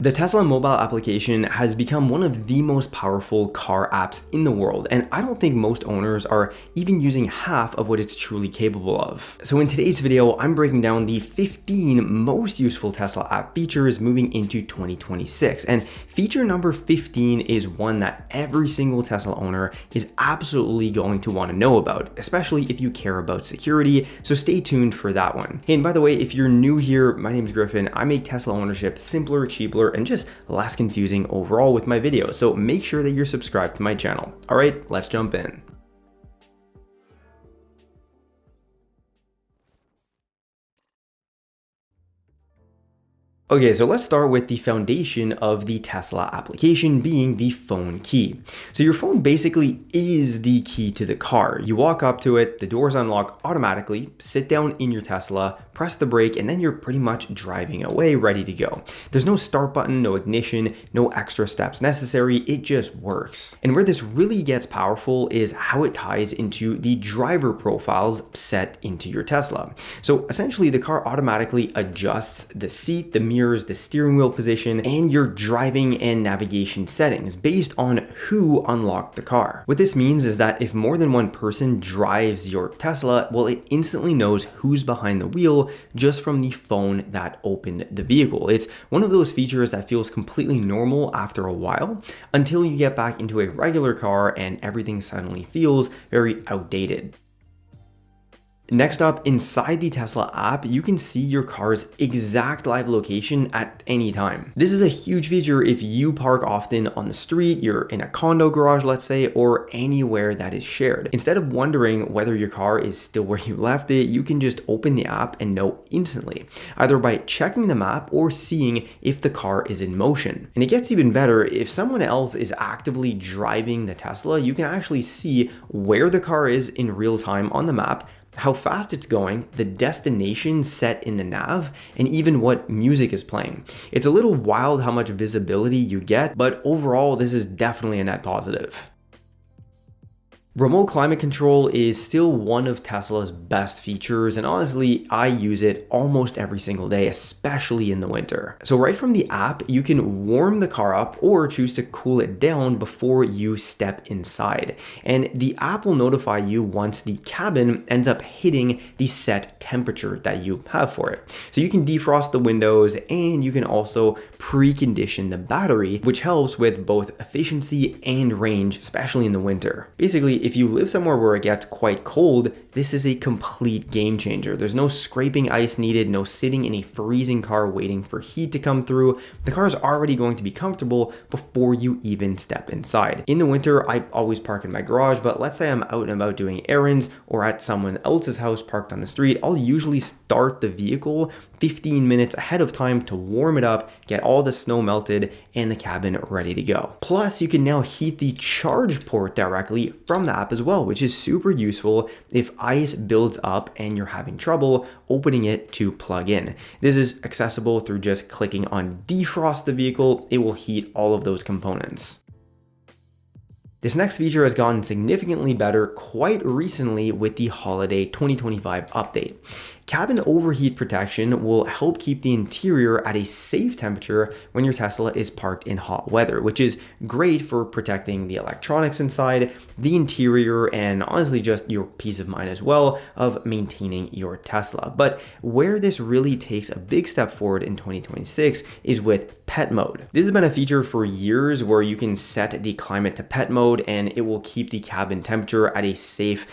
The Tesla mobile application has become one of the most powerful car apps in the world, and I don't think most owners are even using half of what it's truly capable of. So in today's video, I'm breaking down the 15 most useful Tesla app features moving into 2026. And feature number 15 is one that every single Tesla owner is absolutely going to want to know about, especially if you care about security. So stay tuned for that one. Hey, and by the way, if you're new here, my name is Griffin. I make Tesla ownership simpler, cheaper, and just less confusing overall with my videos. So make sure that you're subscribed to my channel. All right, let's jump in. Okay, so let's start with the foundation of the Tesla application being the phone key. So your phone basically is the key to the car. You walk up to it, the doors unlock automatically, sit down in your Tesla, press the brake, and then you're pretty much driving away, ready to go. There's no start button, no ignition, no extra steps necessary, it just works. And where this really gets powerful is how it ties into the driver profiles set into your Tesla. So essentially the car automatically adjusts the seat, the mirrors, the steering wheel position, and your driving and navigation settings based on who unlocked the car. What this means is that if more than one person drives your Tesla, well, it instantly knows who's behind the wheel just from the phone that opened the vehicle. It's one of those features that feels completely normal after a while until you get back into a regular car and everything suddenly feels very outdated. Next up, inside the Tesla app, you can see your car's exact live location at any time. This is a huge feature if you park often on the street, you're in a condo garage, let's say, or anywhere that is shared. Instead of wondering whether your car is still where you left it, you can just open the app and know instantly, either by checking the map or seeing if the car is in motion. And it gets even better, if someone else is actively driving the Tesla, you can actually see where the car is in real time on the map, how fast it's going, the destination set in the nav, and even what music is playing. It's a little wild how much visibility you get, but overall, this is definitely a net positive. Remote climate control is still one of Tesla's best features, and honestly, I use it almost every single day, especially in the winter. So right from the app, you can warm the car up or choose to cool it down before you step inside. And the app will notify you once the cabin ends up hitting the set temperature that you have for it. So you can defrost the windows and you can also precondition the battery, which helps with both efficiency and range, especially in the winter. Basically, if you live somewhere where it gets quite cold, this is a complete game changer. There's no scraping ice needed, no sitting in a freezing car waiting for heat to come through. The car is already going to be comfortable before you even step inside. In the winter, I always park in my garage, but let's say I'm out and about doing errands or at someone else's house parked on the street, I'll usually start the vehicle 15 minutes ahead of time to warm it up, get all the snow melted, and the cabin ready to go. Plus, you can now heat the charge port directly from the app as well, which is super useful if ice builds up and you're having trouble opening it to plug in. This is accessible through just clicking on defrost the vehicle. It will heat all of those components. This next feature has gotten significantly better quite recently with the holiday 2025 update. Cabin overheat protection will help keep the interior at a safe temperature when your Tesla is parked in hot weather, which is great for protecting the electronics inside, the interior, and honestly just your peace of mind as well of maintaining your Tesla. But where this really takes a big step forward in 2026 is with pet mode. This has been a feature for years where you can set the climate to pet mode and it will keep the cabin temperature at a safe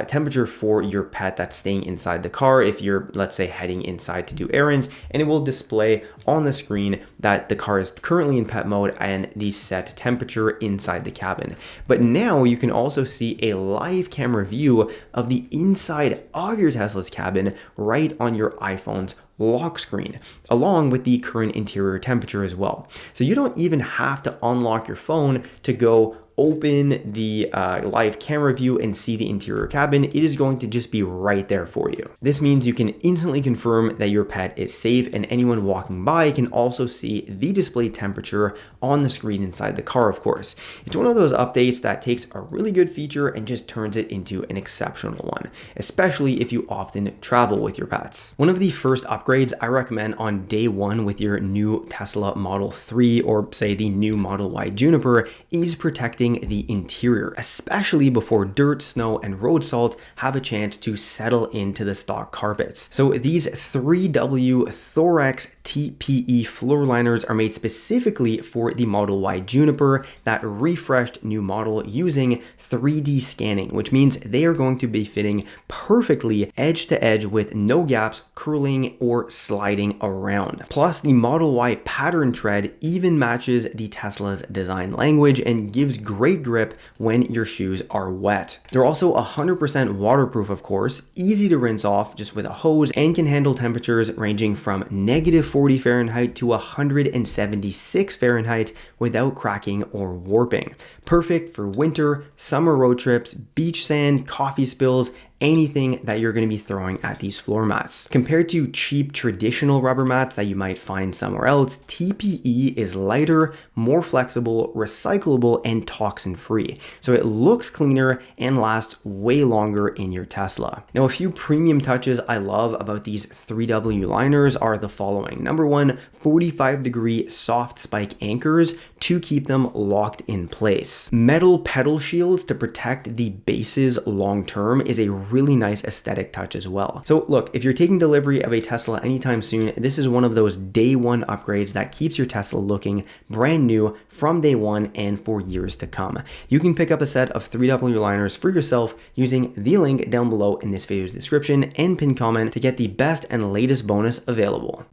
temperature for your pet that's staying inside the car if you're, let's say, heading inside to do errands, and it will display on the screen that the car is currently in pet mode and the set temperature inside the cabin. But now you can also see a live camera view of the inside of your Tesla's cabin right on your iPhone's lock screen, along with the current interior temperature as well. So you don't even have to unlock your phone to go open the live camera view and see the interior cabin, it is going to just be right there for you. This means you can instantly confirm that your pet is safe, and anyone walking by can also see the display temperature on the screen inside the car, of course. It's one of those updates that takes a really good feature and just turns it into an exceptional one, especially if you often travel with your pets. One of the first upgrades I recommend on day one with your new Tesla Model 3 or say the new Model Y Juniper is protecting the interior, especially before dirt, snow, and road salt have a chance to settle into the stock carpets. So these 3W Thorax TPE floor liners are made specifically for the Model Y Juniper, that refreshed new model using 3D scanning, which means they are going to be fitting perfectly edge to edge with no gaps, curling, or sliding around. Plus, the Model Y pattern tread even matches the Tesla's design language and gives great grip when your shoes are wet. They're also 100% waterproof, of course, easy to rinse off just with a hose, and can handle temperatures ranging from -40 Fahrenheit to 176 Fahrenheit without cracking or warping. Perfect for winter, summer road trips, beach sand, coffee spills, anything that you're going to be throwing at these floor mats. Compared to cheap traditional rubber mats that you might find somewhere else, TPE is lighter, more flexible, recyclable, and toxin-free. So it looks cleaner and lasts way longer in your Tesla. Now, a few premium touches I love about these 3W liners are the following. Number one, 45-degree soft spike anchors to keep them locked in place. Metal pedal shields to protect the bases long-term is a really nice aesthetic touch as well. So look, if you're taking delivery of a Tesla anytime soon, this is one of those day one upgrades that keeps your Tesla looking brand new from day one and for years to come. You can pick up a set of 3W liners for yourself using the link down below in this video's description and pinned comment to get the best and latest bonus available.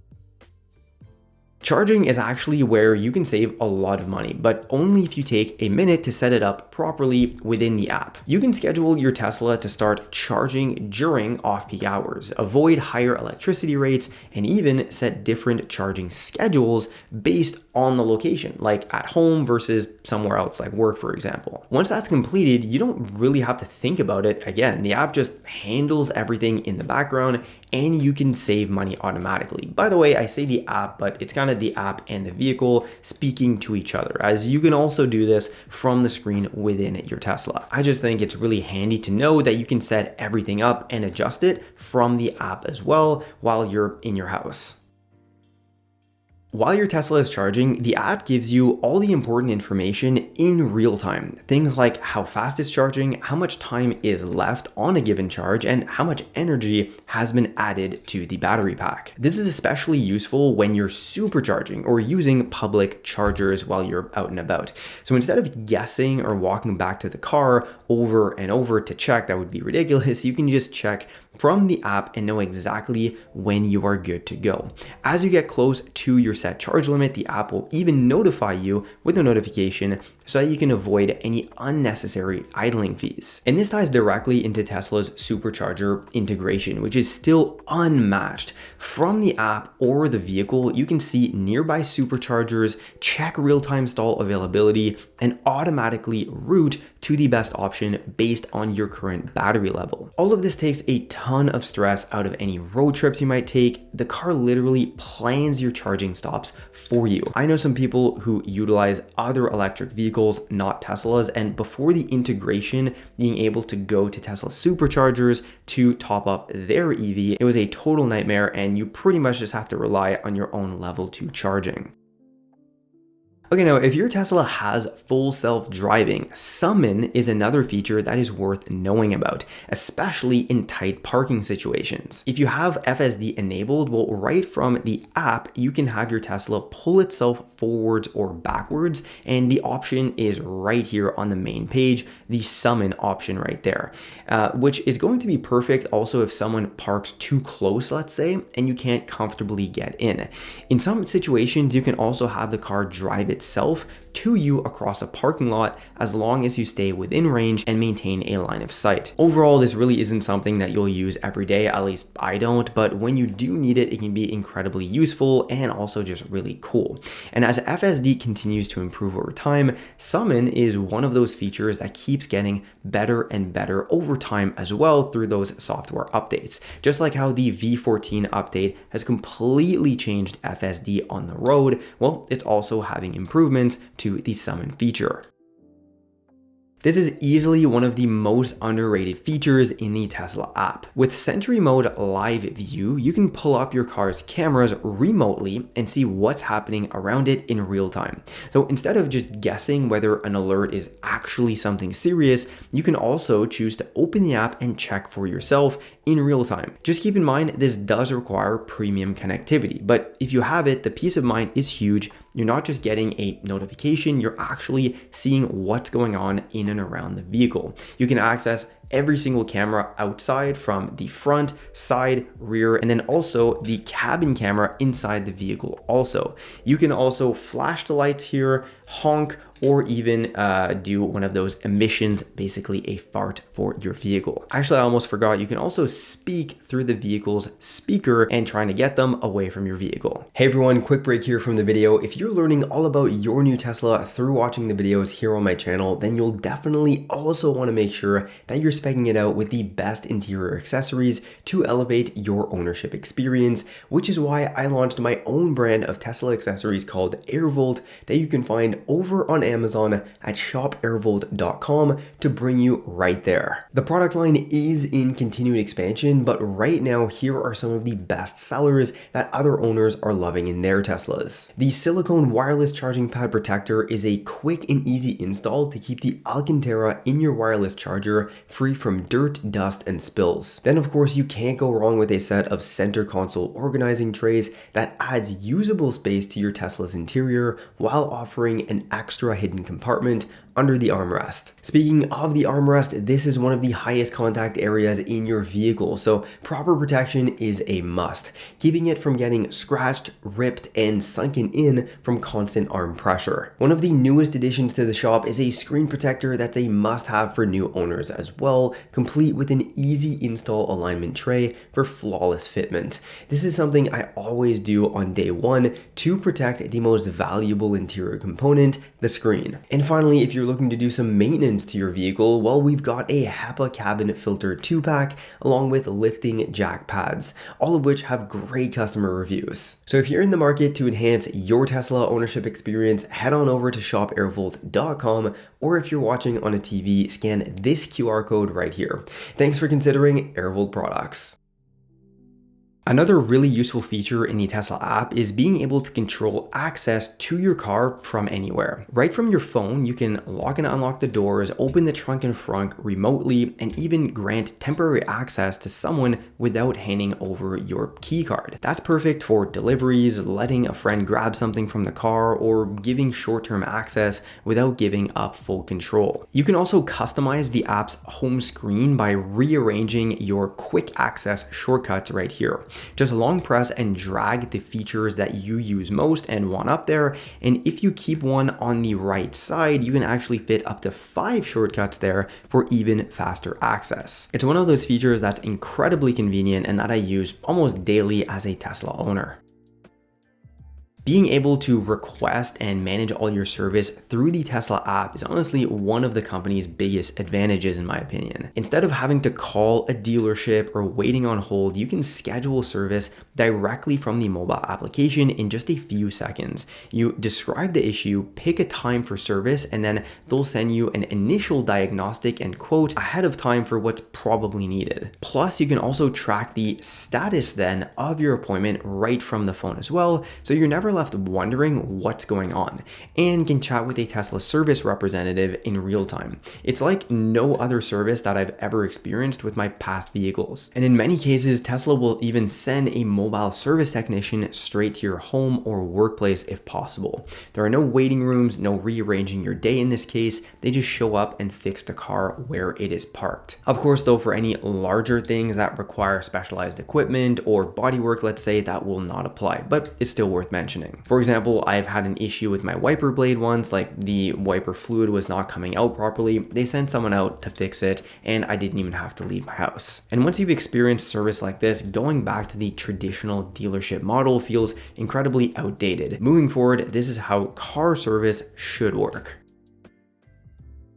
Charging is actually where you can save a lot of money, but only if you take a minute to set it up properly within the app. You can schedule your Tesla to start charging during off-peak hours, avoid higher electricity rates, and even set different charging schedules based on the location, like at home versus somewhere else like work, for example. Once that's completed, you don't really have to think about it again. The app just handles everything in the background and you can save money automatically. By the way, I say the app, but it's kind of the app and the vehicle speaking to each other, as you can also do this from the screen within your Tesla. I just think it's really handy to know that you can set everything up and adjust it from the app as well while you're in your house. While your Tesla is charging, the app gives you all the important information in real time. Things like how fast it's charging, how much time is left on a given charge, and how much energy has been added to the battery pack. This is especially useful when you're supercharging or using public chargers while you're out and about. So instead of guessing or walking back to the car over and over to check, that would be ridiculous, you can just check from the app and know exactly when you are good to go. As you get close to your set charge limit, the app will even notify you with a notification so that you can avoid any unnecessary idling fees. And this ties directly into Tesla's supercharger integration, which is still unmatched. From the app or the vehicle, you can see nearby superchargers, check real-time stall availability, and automatically route to the best option based on your current battery level. All of this takes a ton of stress out of any road trips you might take. The car literally plans your charging stops for you. I know some people who utilize other electric vehicles, not Teslas, and before the integration, being able to go to Tesla superchargers to top up their EV, it was a total nightmare, and you pretty much just have to rely on your own level 2 charging. Okay, now if your Tesla has full self-driving, Summon is another feature that is worth knowing about, especially in tight parking situations. If you have FSD enabled, well, right from the app, you can have your Tesla pull itself forwards or backwards, and the option is right here on the main page, the Summon option right there, which is going to be perfect also if someone parks too close, let's say, and you can't comfortably get in. In some situations, you can also have the car drive itself to you across a parking lot as long as you stay within range and maintain a line of sight. Overall, this really isn't something that you'll use every day, at least I don't, but when you do need it, it can be incredibly useful and also just really cool. And as FSD continues to improve over time, Summon is one of those features that keeps getting better and better over time as well through those software updates. Just like how the V14 update has completely changed FSD on the road, well, it's also having improvements to the Summon feature. This is easily one of the most underrated features in the Tesla app. With Sentry Mode Live View, you can pull up your car's cameras remotely and see what's happening around it in real time. So instead of just guessing whether an alert is actually something serious, you can also choose to open the app and check for yourself in real time. Just keep in mind, this does require premium connectivity, but if you have it, the peace of mind is huge. You're not just getting a notification, you're actually seeing what's going on in and around the vehicle. You can access every single camera outside from the front, side, rear, and then also the cabin camera inside the vehicle also. You can also flash the lights here, honk, or even do one of those emissions, basically a fart for your vehicle. Actually, I almost forgot, you can also speak through the vehicle's speaker and trying to get them away from your vehicle. Hey everyone, quick break here from the video. If you're learning all about your new Tesla through watching the videos here on my channel, then you'll definitely also want to make sure that you're speccing it out with the best interior accessories to elevate your ownership experience, which is why I launched my own brand of Tesla accessories called AIRVOLT that you can find over on Amazon at shopairvolt.com to bring you right there. The product line is in continued expansion, but right now here are some of the best sellers that other owners are loving in their Teslas. The silicone wireless charging pad protector is a quick and easy install to keep the Alcantara in your wireless charger free from dirt, dust, and spills. Then of course you can't go wrong with a set of center console organizing trays that adds usable space to your Tesla's interior while offering an extra hidden compartment under the armrest. Speaking of the armrest, this is one of the highest contact areas in your vehicle, so proper protection is a must, keeping it from getting scratched, ripped, and sunken in from constant arm pressure. One of the newest additions to the shop is a screen protector that's a must-have for new owners as well, complete with an easy install alignment tray for flawless fitment. This is something I always do on day one to protect the most valuable interior component, the screen. And finally, if you're looking to do some maintenance to your vehicle, well, we've got a HEPA cabin filter 2-pack along with lifting jack pads, all of which have great customer reviews. So if you're in the market to enhance your Tesla ownership experience, head on over to shopairvolt.com, or if you're watching on a TV, scan this QR code right here. Thanks for considering AIRVOLT products. Another really useful feature in the Tesla app is being able to control access to your car from anywhere. Right from your phone, you can lock and unlock the doors, open the trunk and front remotely, and even grant temporary access to someone without handing over your key card. That's perfect for deliveries, letting a friend grab something from the car, or giving short-term access without giving up full control. You can also customize the app's home screen by rearranging your quick access shortcuts right here. Just long press and drag the features that you use most and want up there, and if you keep one on the right side, you can actually fit up to 5 shortcuts there for even faster access. It's one of those features that's incredibly convenient and that I use almost daily as a Tesla owner. Being able to request and manage all your service through the Tesla app is honestly one of the company's biggest advantages in my opinion. Instead of having to call a dealership or waiting on hold, you can schedule service directly from the mobile application in just a few seconds. You describe the issue, pick a time for service, and then they'll send you an initial diagnostic and quote ahead of time for what's probably needed. Plus, you can also track the status then of your appointment right from the phone as well, so you're never left wondering what's going on, and can chat with a Tesla service representative in real time. It's like no other service that I've ever experienced with my past vehicles. And in many cases, Tesla will even send a mobile service technician straight to your home or workplace if possible. There are no waiting rooms, no rearranging your day in this case. They just show up and fix the car where it is parked. Of course, though, for any larger things that require specialized equipment or bodywork, let's say, that will not apply, but it's still worth mentioning. malfunctioning. For example, I've had an issue with my wiper blade once, like the wiper fluid was not coming out properly. They sent someone out to fix it and I didn't even have to leave my house. And once you've experienced service like this, going back to the traditional dealership model feels incredibly outdated. Moving forward, this is how car service should work.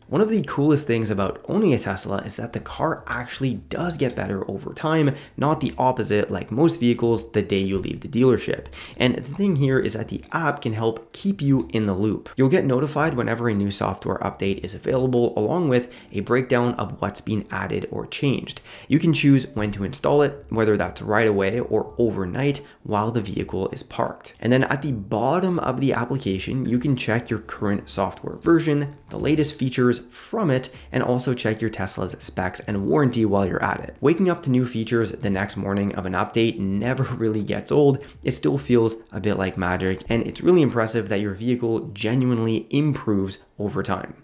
One of the coolest things about owning a Tesla is that the car actually does get better over time, not the opposite like most vehicles the day you leave the dealership. And the thing here is that the app can help keep you in the loop. You'll get notified whenever a new software update is available, along with a breakdown of what's been added or changed. You can choose when to install it, whether that's right away or overnight while the vehicle is parked. And then at the bottom of the application, you can check your current software version, the latest features from it, and also check your Tesla's specs and warranty while you're at it. Waking up to new features the next morning of an update never really gets old. It still feels a bit like magic, and it's really impressive that your vehicle genuinely improves over time.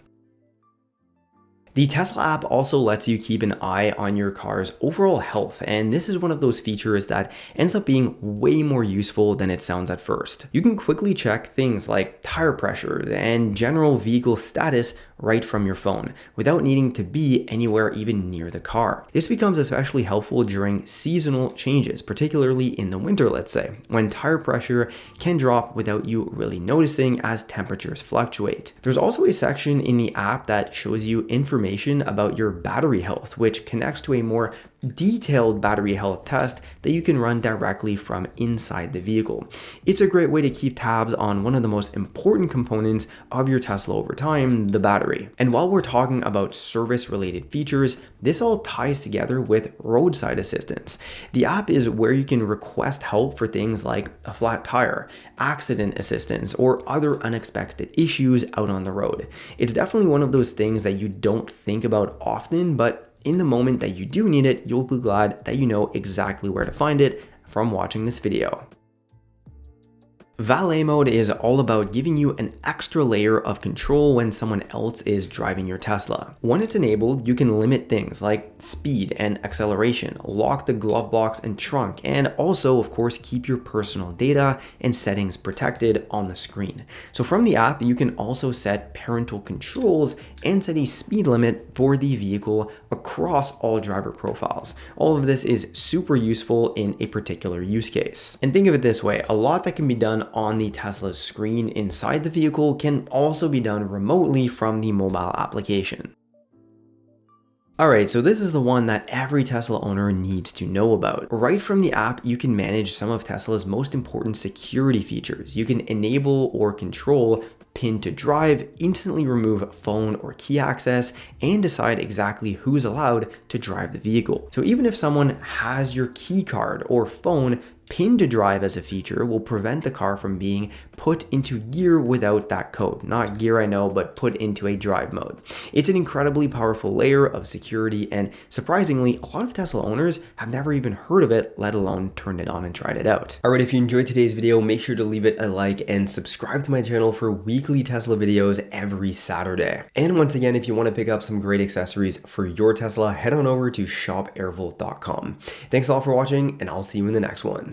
The Tesla app also lets you keep an eye on your car's overall health, and this is one of those features that ends up being way more useful than it sounds at first. You can quickly check things like tire pressure and general vehicle status right from your phone without needing to be anywhere even near the car. This becomes especially helpful during seasonal changes, particularly in the winter, let's say, when tire pressure can drop without you really noticing as temperatures fluctuate. There's also a section in the app that shows you information about your battery health, which connects to a more detailed battery health test that you can run directly from inside the vehicle. It's a great way to keep tabs on one of the most important components of your Tesla over time, the battery. And while we're talking about service-related features, this all ties together with roadside assistance. The app is where you can request help for things like a flat tire, accident assistance, or other unexpected issues out on the road. It's definitely one of those things that you don't think about often, but in the moment that you do need it, you'll be glad that you know exactly where to find it from watching this video. Valet mode is all about giving you an extra layer of control when someone else is driving your Tesla. When it's enabled, you can limit things like speed and acceleration, lock the glove box and trunk, and also, of course, keep your personal data and settings protected on the screen. So from the app, you can also set parental controls and set a speed limit for the vehicle across all driver profiles. All of this is super useful in a particular use case. And think of it this way, a lot that can be done on the Tesla's screen inside the vehicle can also be done remotely from the mobile application. Alright, so this is the one that every Tesla owner needs to know about. Right from the app, you can manage some of Tesla's most important security features. You can enable or control pin to drive, instantly remove phone or key access, and decide exactly who's allowed to drive the vehicle. So even if someone has your key card or phone, pin to drive as a feature will prevent the car from being put into gear without that code. Not gear, I know, but put into a drive mode. It's an incredibly powerful layer of security, and surprisingly, a lot of Tesla owners have never even heard of it, let alone turned it on and tried it out. Alright, if you enjoyed today's video, make sure to leave it a like and subscribe to my channel for weekly Tesla videos every Saturday. And once again, if you want to pick up some great accessories for your Tesla, head on over to shopairvolt.com. Thanks all for watching, and I'll see you in the next one.